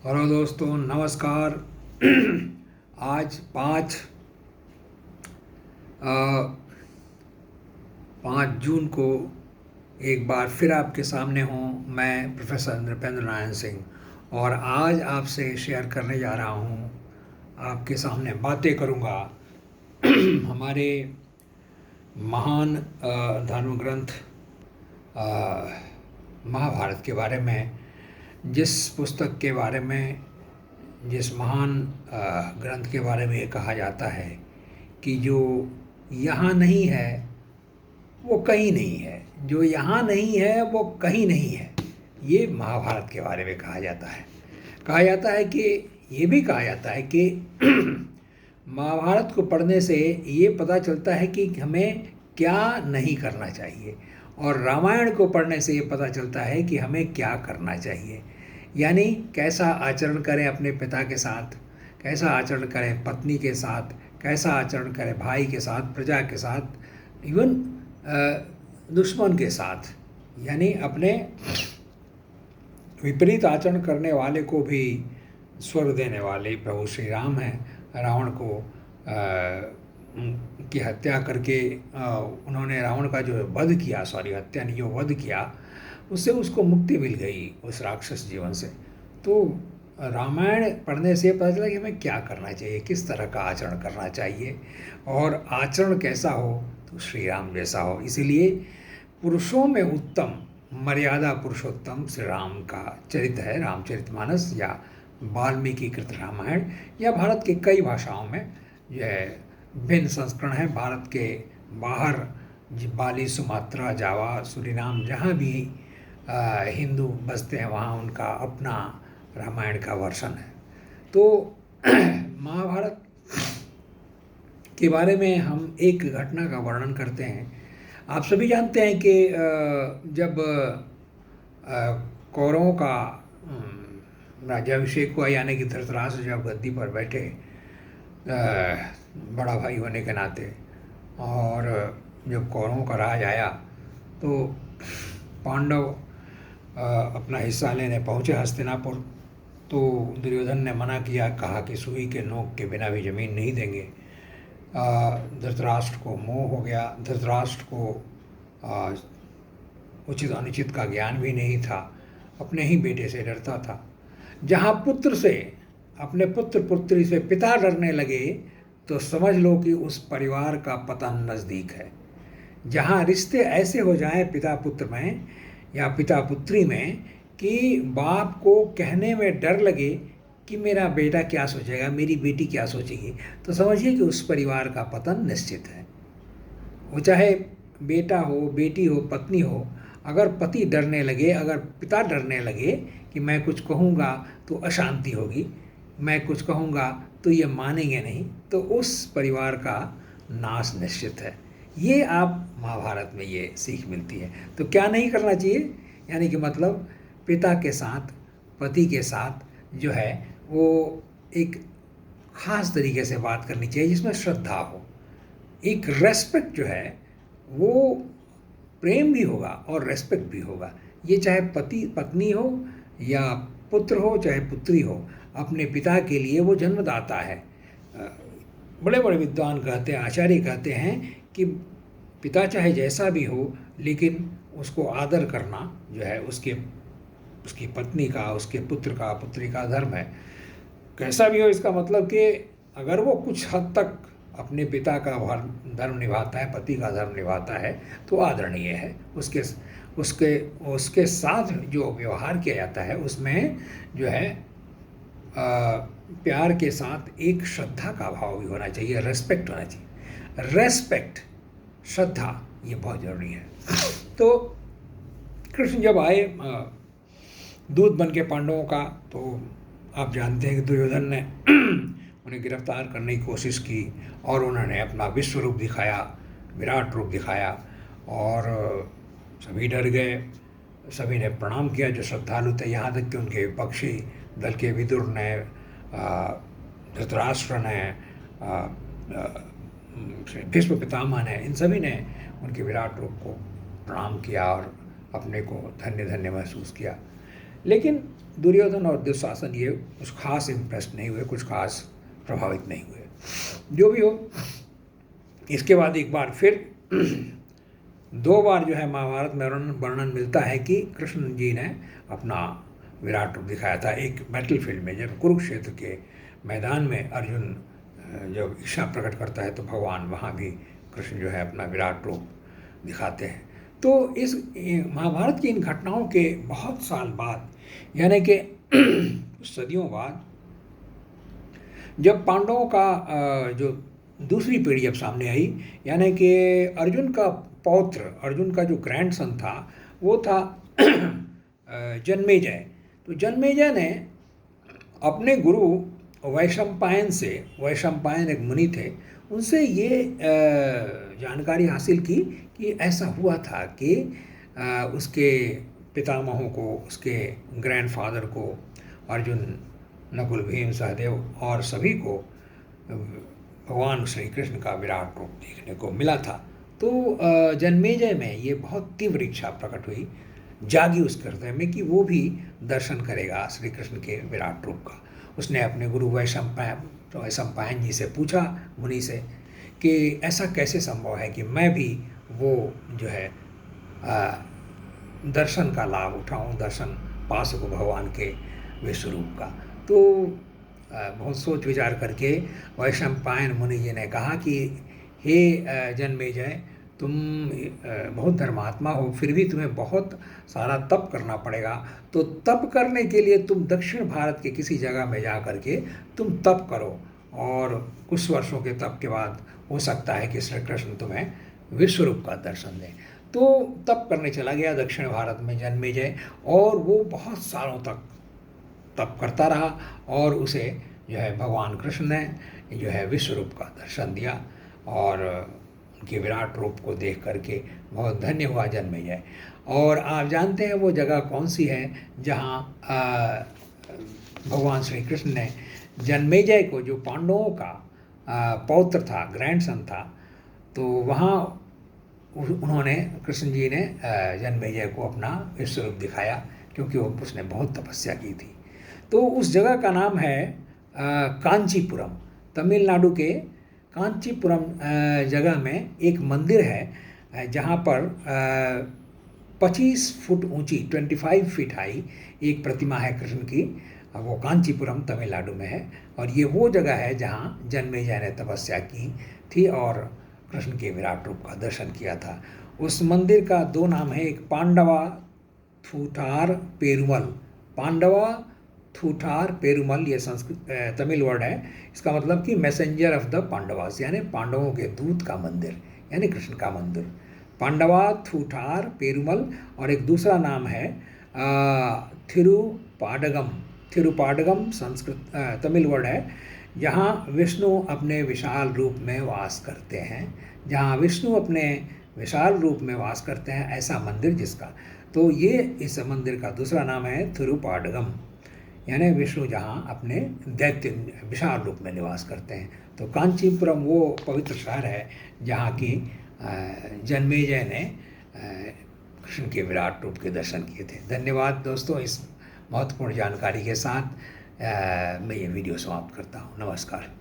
Hello दोस्तों, नमस्कार। आज 5 जून को एक बार फिर आपके सामने हूँ। मैं प्रोफेसर नृपेंद्र नारायण सिंह और आज आपसे शेयर करने जा रहा हूँ, आपके सामने बातें करूँगा हमारे महान धर्म ग्रंथ महाभारत के बारे में। जिस पुस्तक के बारे में, जिस महान ग्रंथ के बारे में ये कहा जाता है कि जो यहाँ नहीं है वो कहीं नहीं है, जो यहाँ नहीं है वो कहीं नहीं है। ये महाभारत के बारे में कहा जाता है। ये भी कहा जाता है कि महाभारत को पढ़ने से ये पता चलता है कि हमें क्या नहीं करना चाहिए, और रामायण को पढ़ने से ये पता चलता है कि हमें क्या करना चाहिए। यानी कैसा आचरण करें अपने पिता के साथ, कैसा आचरण करें पत्नी के साथ, कैसा आचरण करें भाई के साथ, प्रजा के साथ, इवन दुश्मन के साथ। यानी अपने विपरीत आचरण करने वाले को भी स्वर्ग देने वाले प्रभु श्री राम हैं। रावण को की हत्या करके उन्होंने रावण का जो वध किया, हत्या नहीं, जो वध किया, उससे उसको मुक्ति मिल गई उस राक्षस जीवन से। तो रामायण पढ़ने से पता चला कि हमें क्या करना चाहिए, किस तरह का आचरण करना चाहिए, और आचरण कैसा हो तो श्री राम जैसा हो। इसीलिए पुरुषों में उत्तम, मर्यादा पुरुषोत्तम श्री राम का चरित्र है रामचरितमानस, या वाल्मीकि कृत रामायण, या भारत के कई भाषाओं में यह भिन्न संस्करण है। भारत के बाहर बाली, सुमात्रा, जावा, सूरीनाम, जहाँ भी हिंदू बसते हैं वहाँ उनका अपना रामायण का वर्षन है। तो महाभारत के बारे में हम एक घटना का वर्णन करते हैं। आप सभी जानते हैं कि जब कौरवों का राज्याभिषेक हुआ, यानी कि धृतराष्ट्र जब गद्दी पर बैठे बड़ा भाई होने के नाते, और जब कौरवों का राज आया तो पांडव अपना हिस्सा लेने पहुँचे हस्तिनापुर। तो दुर्योधन ने मना किया, कहा कि सुई के नोक के बिना भी ज़मीन नहीं देंगे। धृतराष्ट्र को मोह हो गया। धृतराष्ट्र को उचित अनुचित का ज्ञान भी नहीं था, अपने ही बेटे से डरता था। जहाँ पुत्र से, अपने पुत्र पुत्री से पिता डरने लगे तो समझ लो कि उस परिवार का पतन नज़दीक है। जहाँ रिश्ते ऐसे हो जाएं पिता पुत्र में या पिता पुत्री में कि बाप को कहने में डर लगे कि मेरा बेटा क्या सोचेगा, मेरी बेटी क्या सोचेगी, तो समझिए कि उस परिवार का पतन निश्चित है। वो चाहे बेटा हो, बेटी हो, पत्नी हो, अगर पति डरने लगे, अगर पिता डरने लगे कि मैं कुछ कहूँगा तो अशांति होगी, मैं कुछ कहूँगा तो ये मानेंगे नहीं, तो उस परिवार का नाश निश्चित है। ये आप महाभारत में ये सीख मिलती है। तो क्या नहीं करना चाहिए, यानी कि मतलब पिता के साथ, पति के साथ जो है वो एक ख़ास तरीके से बात करनी चाहिए जिसमें श्रद्धा हो, एक रेस्पेक्ट जो है वो, प्रेम भी होगा और रेस्पेक्ट भी होगा। ये चाहे पति पत्नी हो या पुत्र हो, चाहे पुत्री हो, अपने पिता के लिए वो जन्मदाता है। बड़े बड़े विद्वान कहते हैं, आचार्य कहते हैं कि पिता चाहे जैसा भी हो, लेकिन उसको आदर करना जो है उसकी पत्नी का, उसके पुत्र का, पुत्री का धर्म है। कैसा भी हो, इसका मतलब कि अगर वो कुछ हद तक अपने पिता का धर्म निभाता है, पति का धर्म निभाता है, तो आदरणीय है। उसके साथ जो व्यवहार किया जाता है उसमें जो है प्यार के साथ एक श्रद्धा का भाव भी होना चाहिए, रेस्पेक्ट होना चाहिए। रेस्पेक्ट, श्रद्धा, ये बहुत ज़रूरी है। तो कृष्ण जब आए दूत बन के पांडवों का, तो आप जानते हैं कि दुर्योधन ने उन्हें गिरफ्तार करने की कोशिश की और उन्होंने अपना विश्व रूप दिखाया, विराट रूप दिखाया, और सभी डर गए। सभी ने प्रणाम किया जो श्रद्धालु थे, यहाँ तक कि उनके विपक्षी दल के विदुर ने, धृतराष्ट्र ने, भीष्म पितामह ने, इन सभी ने उनके विराट रूप को प्रणाम किया और अपने को धन्य धन्य महसूस किया। लेकिन दुर्योधन और दुशासन ये कुछ खास इम्प्रेस नहीं हुए, कुछ खास प्रभावित नहीं हुए। जो भी हो, इसके बाद एक बार फिर 2 बार जो है महाभारत में वर्णन मिलता है कि कृष्ण जी ने अपना विराट रूप दिखाया था। एक बैटलफील्ड में, जब कुरुक्षेत्र के मैदान में अर्जुन जब इच्छा प्रकट करता है तो भगवान वहाँ भी कृष्ण जो है अपना विराट रूप दिखाते हैं। तो इस महाभारत की इन घटनाओं के बहुत साल बाद, यानी कि सदियों बाद, जब पांडवों का जो दूसरी पीढ़ी अब सामने आई, यानी कि अर्जुन का पौत्र, अर्जुन का जो ग्रैंडसन था वो था जन्मेजय। तो जन्मेजय ने अपने गुरु वैशंपायन से, वैशंपायन एक मुनि थे, उनसे ये जानकारी हासिल की कि ऐसा हुआ था कि उसके पितामहों को, उसके ग्रैंडफादर को, अर्जुन, नकुल, भीम, सहदेव और सभी को भगवान श्री कृष्ण का विराट रूप देखने को मिला था। तो जन्मेजय में ये बहुत तीव्र इच्छा प्रकट हुई, जागी उसके हृदय में कि वो भी दर्शन करेगा श्री कृष्ण के विराट रूप का। उसने अपने गुरु वैशंपायन जी से पूछा, मुनि से, कि ऐसा कैसे संभव है कि मैं भी वो जो है दर्शन का लाभ उठाऊं, दर्शन पा सकूं भगवान के विश्वरूप का। तो बहुत सोच विचार करके वैशंपायन मुनि जी ने कहा कि हे जन्मेजय, तुम बहुत धर्मात्मा हो, फिर भी तुम्हें बहुत सारा तप करना पड़ेगा। तो तप करने के लिए तुम दक्षिण भारत के किसी जगह में जा कर के तुम तप करो, और कुछ वर्षों के तप के बाद हो सकता है कि श्री कृष्ण तुम्हें विश्वरूप का दर्शन दें। तो तप करने चला गया दक्षिण भारत में जन्मेजय, और वो बहुत सालों तक तप करता रहा, और उसे जो है भगवान कृष्ण ने जो है विश्वरूप का दर्शन दिया, और उनके विराट रूप को देख करके बहुत धन्य हुआ जन्मेजय। और आप जानते हैं वो जगह कौन सी है जहाँ भगवान श्री कृष्ण ने जन्मेजय को, जो पांडवों का पौत्र था, ग्रैंडसन था, तो वहाँ उन्होंने, कृष्ण जी ने जन्मेजय को अपना विश्वरूप दिखाया, क्योंकि उसने बहुत तपस्या की थी। तो उस जगह का नाम है कांचीपुरम। तमिलनाडु के कांचीपुरम जगह में एक मंदिर है जहाँ पर 25 फुट ऊंची, 25 फीट हाई एक प्रतिमा है कृष्ण की। वो कांचीपुरम तमिलनाडु में है, और ये वो जगह है जहाँ जन्मेजय ने तपस्या की थी और कृष्ण के विराट रूप का दर्शन किया था। उस मंदिर का 2 नाम है, एक पांडवा थूठार पेरुमल। पांडवा थूठार पेरुमल, ये संस्कृत तमिल वर्ड है। इसका मतलब कि मैसेंजर ऑफ द पांडवास, यानी पांडवों के दूत का मंदिर, यानी कृष्ण का मंदिर, पांडवा थूठार पेरुमल। और एक दूसरा नाम है थिरुपाडगम। थिरुपाडगम संस्कृत तमिल वर्ड है, जहाँ विष्णु अपने विशाल रूप में वास करते हैं। जहाँ विष्णु अपने विशाल रूप में वास करते हैं, ऐसा मंदिर जिसका, तो ये इस मंदिर का दूसरा नाम है थिरुपाडगम, यानी विष्णु जहाँ अपने दैत्य विशाल रूप में निवास करते हैं। तो कांचीपुरम वो पवित्र शहर है जहाँ की जन्मेजय ने कृष्ण के विराट रूप के दर्शन किए थे। धन्यवाद दोस्तों, इस महत्वपूर्ण जानकारी के साथ मैं ये वीडियो समाप्त करता हूँ। नमस्कार।